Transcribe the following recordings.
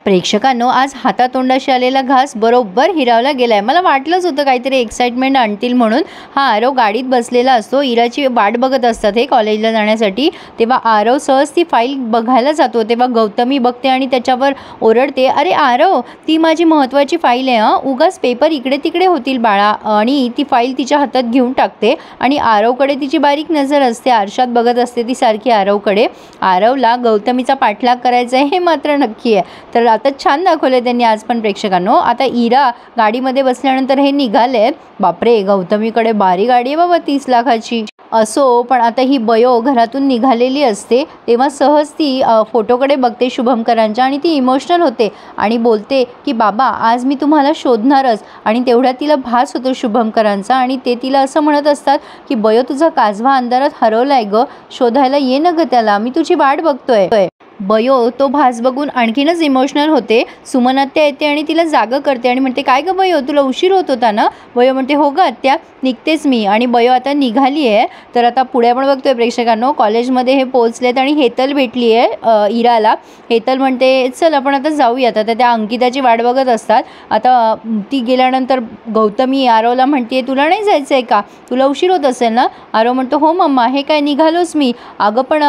प्रेक्षकांनो, आज हातातोंडाशी आलेला घास बरोबर हिरावला गेलाय। मला वाटलंच होतं काहीतरी एक्साइटमेंट आणतील म्हणून। आरव गाडीत बसलेला असतो, इराची वाट बघत असतात हे कॉलेजला जाण्यासाठी। तेव्हा आरव सहज ती फाईल बघायला जातो, तेव्हा गौतमी बघते आणि त्याच्यावर ओरडते, अरे आरव, ती माझी महत्त्वाची फाईल आहे, उगाच पेपर इकडे तिकडे होतील बाळा। आणि ती फाईल तिच्या हातात घेऊन टाकते आणि आरवकडे तिची बारीक नजर असते, आरशात बघत असते ती सारखी आरवकडे। आरवला गौतमीचा पाठलाग करायचा आहे हे मात्र नक्की आहे। तर आता छान दाखवले त्यांनी आज पण प्रेक्षकांनो। आता इरा गाडीमध्ये बसल्यानंतर हे निघाले, बापरे गौतमीकडे भारी गाडी आहे बाबा 30 लाखाची। असो, पण आता ही बयो घरातून निघालेली असते तेव्हा सहज ती फोटोकडे बघते शुभंकरांच्या आणि ती इमोशनल होते आणि बोलते की बाबा आज मी तुम्हाला शोधणारच। आणि तेवढ्यात तिला भास होतो शुभंकरांचा आणि ते तिला असं म्हणत असतात की बयो, तुझा काजवा अंधारात हरवलाय ग, शोधायला ये ना ग त्याला, मी तुझी वाट बघतोय। बयो तो भास बघून आणखीनच इमोशनल होते। सुमन आत्या येते आणि तिला जागं करते आणि म्हणते, काय ग बयो, तुला उशीर होत होता ना? बयो म्हणते, हो ग आत्या, निघतेच मी। आणि बयो आता निघाली आहे। तर आता पुढे आपण बघतोय प्रेक्षकांनो, कॉलेजमध्ये हे पोहोचलेत आणि हेतल भेटली आहे इराला। हेतल म्हणते, चल आपण आता जाऊयात। आता त्या अंकिताची वाट बघत असतात। आता ती गेल्यानंतर गौतमी आरवला म्हणते, तुला नाही जायचं आहे का, तुला उशीर होत असेल ना? आरव म्हणतो, हो मम्मा, हे काय निघालोच मी। अगं पण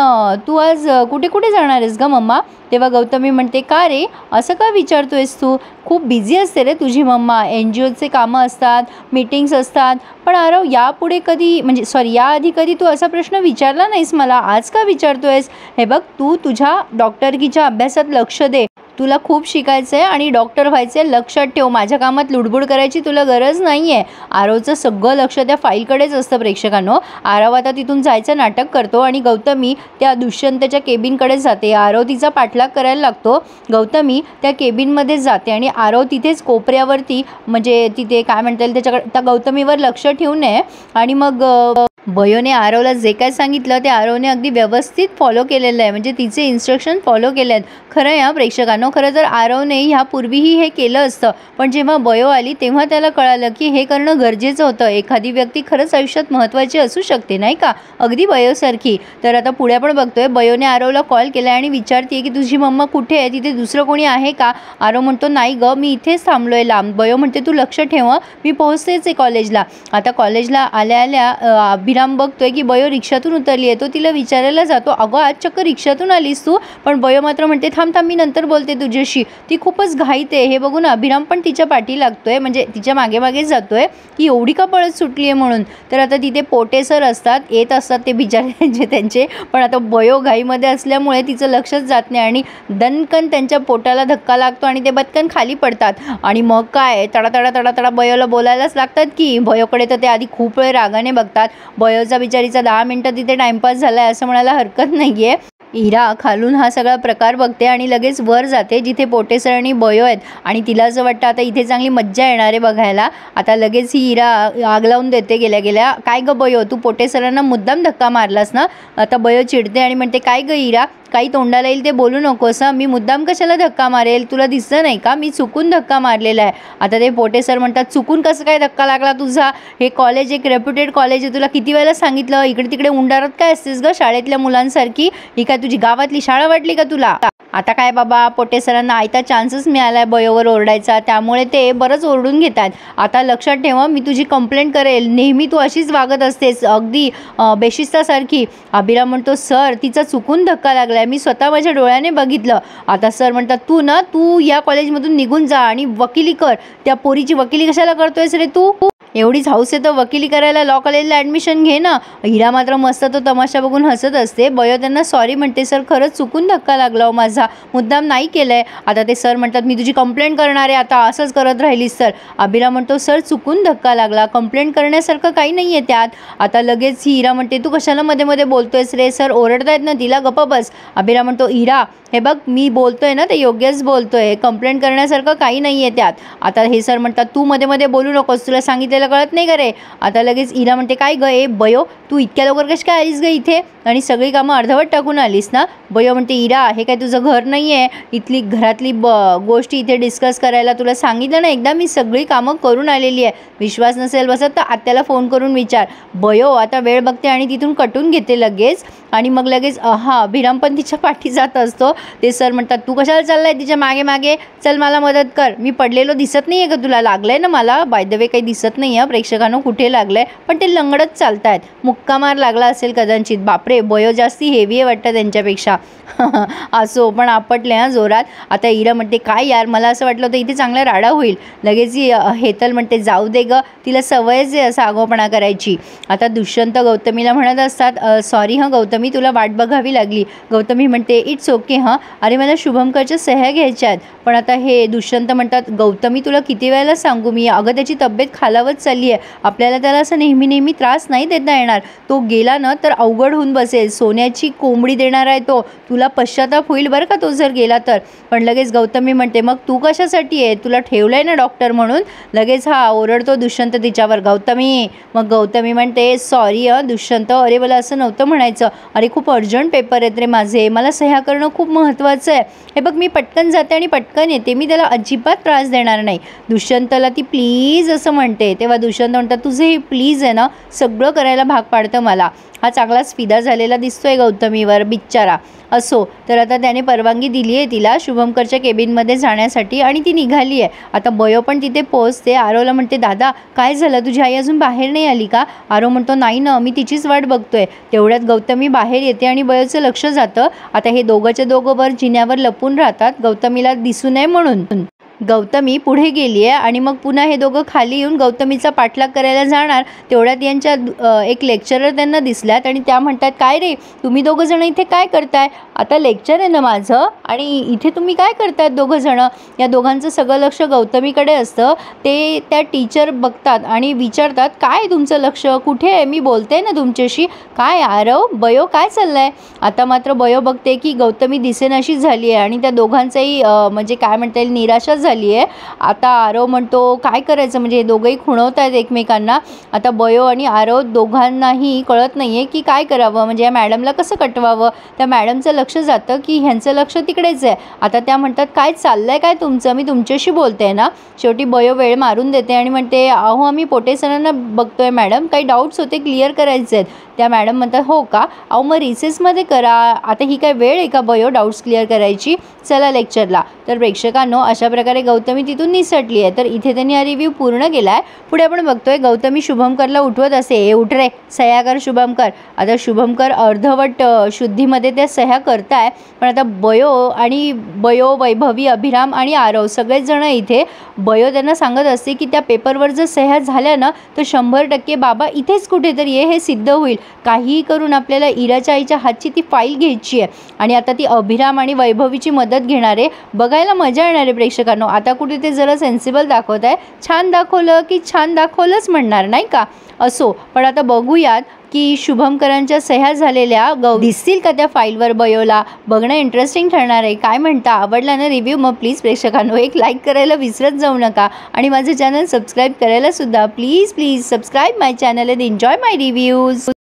तू आज कुठे कुठे जाणार आहेस ग मम्मा? तेव्हा गौतमी म्हणते, का रे असं का विचारतोयस तू, खूप बिझी असते रे तुझी मम्मा, NGOचे कामं असतात, मीटिंग्स असतात। पण आरव, यापुढे कधी याआधी कधी तू असा प्रश्न विचारला नाहीस मला, आज का विचारतोयस? हे बघ, तू तुझ्या डॉक्टरकीच्या अभ्यासात लक्ष दे, तुला खूप शिकायचं आहे आणि डॉक्टर व्हायचं आहे, लक्षात ठेव, माझ्या कामात लुडबुड करायची तुला गरज नाही आहे। आरवचं सगळं लक्ष त्या फाईलकडेच असतं प्रेक्षकांनो। आरव आता तिथून जायचं नाटक करतो आणि गौतमी त्या दुष्यंतच्या केबिनकडे जाते। आरव तिचा पाठलाग करायला लागतो। गौतमी त्या केबिनमध्ये जाते आणि आरव तिथेच कोपऱ्यावरती, म्हणजे तिथे काय म्हणता येईल त्याच्याकडे, त्या गौतमीवर लक्ष ठेवून नये। आणि मग बयोने आरवला जे काय सांगितलं ते आरवने अगदी व्यवस्थित फॉलो केलेलं आहे, म्हणजे तिचे इन्स्ट्रक्शन फॉलो केले आहेत। खरं आहे प्रेक्षकांनो, खरं तर आरवने ह्यापूर्वीही हे केलं असतं, पण जेव्हा बयो आली तेव्हा त्याला कळालं की हे करणं गरजेचं होतं। एखादी व्यक्ती खरंच आयुष्यात महत्त्वाची असू शकते नाही का, अगदी बयोसारखी। तर आता पुढे आपण बघतोय, बयोने आरवला कॉल केला आणि विचारते की तुझी मम्मा कुठे आहे, तिथे दुसरं कोणी आहे का? आरव म्हणतो, नाही ग, मी इथेच थांबलोय लांब। बयो म्हणते, तू लक्ष ठेव, मी पोहोचतेच आहे कॉलेजला। आता कॉलेजला आल्या आल्या अभिराम बघतोय की बयो रिक्षातून उतरली आहे। तो तिला विचारायला जातो, अगं आज चक्क रिक्षातून आलीस तू? पण बयो मात्र म्हणते, थांब थांब, मी नंतर बोलते तुझ्याशी। ती खूपच घाईत आहे। हे बघून अभिराम पण तिच्या पाठी लागतोय, म्हणजे तिच्या मागे मागे जातोय की एवढी का पळत सुटली आहे म्हणून। तर आता तिथे पोटे सर असतात, येत असतात ते बिचारे त्यांचे, पण आता बयो घाईमध्ये असल्यामुळे तिचं लक्षच जात नाही आणि दणकन त्यांच्या पोटाला धक्का लागतो आणि ते बदकन खाली पडतात। आणि मग काय, तडा तडा तडा तडा बयोला बोलायलाच लागतात की बयोकडे तर ते आधी खूप वेळ रागाने बघतात। बयोचा बिचारीचा 10 मिनिटं तिथे टाइमपास झालाय असं म्हणायला हरकत नाहीये। इरा खालून हा सगळा प्रकार बघते आणि लगेच वर जाते जिथे पोटे सर आणि बयो आहेत आणि तिला असं वाटतं आता इथे चांगली मज्जा येणार आहे बघायला। आता लगेच ही इरा आग लावून देते गेल्या गेल्या, काय ग बयो, तू पोटे सरांना मुद्दाम धक्का मारलास ना? आता बयो चिडते आणि म्हणते, काय ग इरा, काही तोंडाला येईल ते बोलू नकोस, मी मुद्दाम कशाला धक्का मारेल, तुला दिसलं नाही का मी चुकून धक्का मारलेला आहे? आता ते पोटे सर म्हणतात, चुकून कसं काय धक्का लागला तुझा, हे कॉलेज एक रेप्युटेड कॉलेज आहे, तुला किती वेळेला सांगितलं, इकडे तिकडे उंडारत काय असतेस ग शाळेतल्या मुलांसारखी, ही काय तुझी गावातली शाळा वाटली का तुला? आता काय बाबा, पोटे सरांना आयता चान्सच मिळालाय बयोवर ओरडायचा, त्यामुळे ते बरंच ओरडून घेतात। आता लक्षात ठेवा, मी तुझी कंप्लेंट करेल, नेहमी तू अशीच वागत असतेस अगदी बेशिस्तासारखी। अभिराम म्हणतो, सर तिचा चुकून धक्का लागलाय, मी स्वतः माझ्या डोळ्याने बघितलं। आता सर म्हणतात, तू या कॉलेजमधून निघून जा आणि वकिली कर, त्या पोरीची वकिली कशाला करतोयस रे तू, एवढीच हौस आहे तर वकिली करायला लॉ कॉलेजला ॲडमिशन घे ना। हिरा मात्र मस्त तो तमाशा बघून हसत असते। बयो त्यांना सॉरी म्हणते, सर खरंच चुकून धक्का लागला हो माझा, मुद्दाम नाही केलंय। आता ते सर म्हणतात, मी तुझी कंप्लेंट करणार आहे आता असंच करत राहिलीस तर। अभिरा म्हणतो, सर चुकून धक्का लागला, कंप्लेंट करण्यासारखं काही नाही आहे त्यात। आता लगेच ही हिरा म्हणते, तू कशाला मध्ये मध्ये बोलतोयस रे, सर ओरडतायत ना, तिला गप्प बस। अभिरा म्हणतो, हिरा हे बघ, मी बोलतोय ना ते योग्यच बोलतोय, कंप्लेंट करण्यासारखं काही नाही आहे त्यात। आता हे सर म्हणतात, तू मध्ये मध्ये बोलू नकोस, तुला सांगितलं आपल्याला कळत नाही का रे? आता लगेच इरा म्हणते काय ग ए बयो, तू इतक्या लवकर कशी काय आलीस ग इथे आणि सगळी कामं अर्धवट टाकून आलीस ना? बयो म्हणते इरा हे काय तुझं घर नाही आहे, इथली घरातली गोष्टी इथे डिस्कस करायला तुला सांगितलं ना एकदा, मी सगळी कामं करून आलेली आहे. विश्वास नसेल बसत तर आत्याला फोन करून विचार. बयो आता वेळ बघते आणि तिथून कटून घेते लगेच आणि मग लगेच अभिराम पण तिच्या पाठी जात असतो. ते सर म्हणतात तू कशाला चाललाय तिच्या मागे मागे, चल मला मदत कर, मी पडलेलो दिसत नाही आहे का तुला? लागलंय ना मला? बाय द वे काही दिसत नाही आहे प्रेक्षकांनो कुठे लागलंय, पण ते लंगडत चालतायत. मुक्का मार लागला असेल कदाचित. बापरे बयो जास्ती हेवी आहे वाटतं त्यांच्यापेक्षा. असो पण आपटले जोरात. आता इरा म्हणते काय यार मला असं वाटलं होतं इथे चांगला राडा होईल. लगेच हेतल म्हणते जाऊ दे ग, तिला सवयच आहे असं आगाऊपणा करायची. आता दुष्यंत गौतमीला म्हणत असतात सॉरी गौतमी तुला वाट बघावी लागली. गौतमी म्हणते इट्स ओके अरे मला शुभंकरच्या सह्या घ्यायच्या आहेत. पण आता हे दुष्यंत म्हणतात गौतमी तुला किती वेळेला सांगू मी, अगं त्याची तब्येत खालावत चालली आहे, आपल्याला त्याला असं नेहमी त्रास नाही देता येणार. तो गेला ना तर अवघड होऊन बसेल, सोन्याची कोंबडी देणार आहे तो, तुला पश्चाताप होईल बरं का तो जर गेला तर. पण लगेच गौतमी म्हणते मग तू कशासाठी आहे, तुला ठेवलंय ना डॉक्टर म्हणून. लगेच ओरडतो दुष्यंत तिच्यावर गौतमी. मग गौतमी म्हणते सॉरी दुष्यंत, अरे मला असं नव्हतं म्हणायचं, अरे खूप अर्जंट पेपर आहेत रे माझे, मला सह्या करणं खूप महत्त्वाचं आहे. हे बघ मी पटकन जाते आणि पटकन येते, मी त्याला अजिबात त्रास देणार नाही. दुष्यंतला ती प्लीज असं म्हणते तेव्हा दुष्यंत म्हणतात तुझे हे प्लीज आहे ना सगळं करायला भाग पाडतं मला. हा चांगलाच फिदा झालेला दिसतोय गौतमीवर बिच्चारा. असो तर आता त्याने परवानगी दिली आहे तिला शुभंकरच्या केबिनमध्ये जाण्यासाठी आणि ती निघाली आहे. आता बयो पण तिथे पोहोचते. आरवला म्हणते दादा काय झालं, तुझी आई अजून बाहेर नाही आली का? आरव म्हणतो नाही ना, मी तिचीच वाट बघतोय. तेवढ्यात गौतमी बाहेर येते आणि बयोचं लक्ष जातं. आता हे दोघंच्या दोघं वर जिन्यावर लपून राहतात गौतमीला दिसू नये म्हणून. गौतमी पुढे गेली आहे आणि मग पुन्हा हे दोघं खाली येऊन गौतमीचा पाठलाग करायला जाणार. तेवढ्यात यांच्या एक लेक्चरर त्यांना दिसल्यात आणि त्या म्हणतात काय रे तुम्ही दोघं जण इथे काय करताय? आता लेक्चर आहे ना माझं आणि इथे तुम्ही काय करतायत दोघं जण? या दोघांचं सगळं लक्ष गौतमीकडे असतं. ते त्या टीचर बघतात आणि विचारतात काय तुमचं लक्ष कुठे आहे, मी बोलते ना तुमच्याशी. काय आरव बयो काय चाललंय? आता मात्र बयो बघते की गौतमी दिसेनाशीच झाली आहे आणि त्या दोघांचंही म्हणजे काय म्हणता येईल निराशा झाली आहे. आता आरव म्हणतो काय करायचं, म्हणजे हे दोघंही खुणवत आहेत एकमेकांना. आता बयो आणि आरव दोघांनाही कळत नाही आहे की काय करावं, म्हणजे या मॅडमला कसं कटवावं. त्या मॅडमचं लक्ष जातं की ह्यांचं लक्ष तिकडेच आहे. आता त्या म्हणतात काय चाललंय काय तुमचं, मी तुमच्याशी बोलते ना. शेवटी बयो वेळ मारून देते आणि म्हणते अहो आम्ही पोटे सरांना बघतोय मॅडम, काही डाऊट्स होते क्लिअर करायचे आहेत. त्या मॅडम म्हणतात हो का, अहो मग रिसेसमध्ये करा, आता ही काय वेळ आहे का बयो डाऊट्स क्लिअर करायची, चला लेक्चरला. तर प्रेक्षकांनो अशा प्रकारे गौतमी तिथून निसटली आहे. तर इथे त्यांनी हा रिव्ह्यू पूर्ण केला आहे. पुढे आपण बघतोय गौतमी शुभंकरला उठवत असते ए उठ रे सह्या कर शुभंकर. आता शुभंकर अर्धवट शुद्धीमध्ये त्या सह्या करताय. पण आता बयो वैभवी अभिराम आणि आरव सगळेच जण इथे. बयो त्यांना सांगत असते की त्या पेपरवर जर सह्या झाल्या ना तर 100% बाबा इथेच कुठेतरी हे सिद्ध होईल. काहीही करून आपल्याला इराच्या आईच्या हातची ती फाईल घ्यायची आहे आणि आता ती अभिराम आणि वैभवीची मदत घेणारे बघायला मजा येणार आहे प्रेक्षकांनो. आता कुठे ते जरा सेन्सिबल दाखवत आहे. छान दाखवलं की छान दाखवलंच म्हणणार नाही का. असो पण आता बघूयात की शुभंकरांच्या सह्या झालेल्या दिसतील का त्या फाईलवर बयोला. बघणं इंटरेस्टिंग ठरणार आहे. काय म्हणता, आवडला ना रिव्ह्यू? मग प्लीज प्रेक्षकांनो एक लाईक करायला विसरत जाऊ नका आणि माझं चॅनल सबस्क्राईब करायला सुद्धा please subscribe my channel and enjoy my reviews.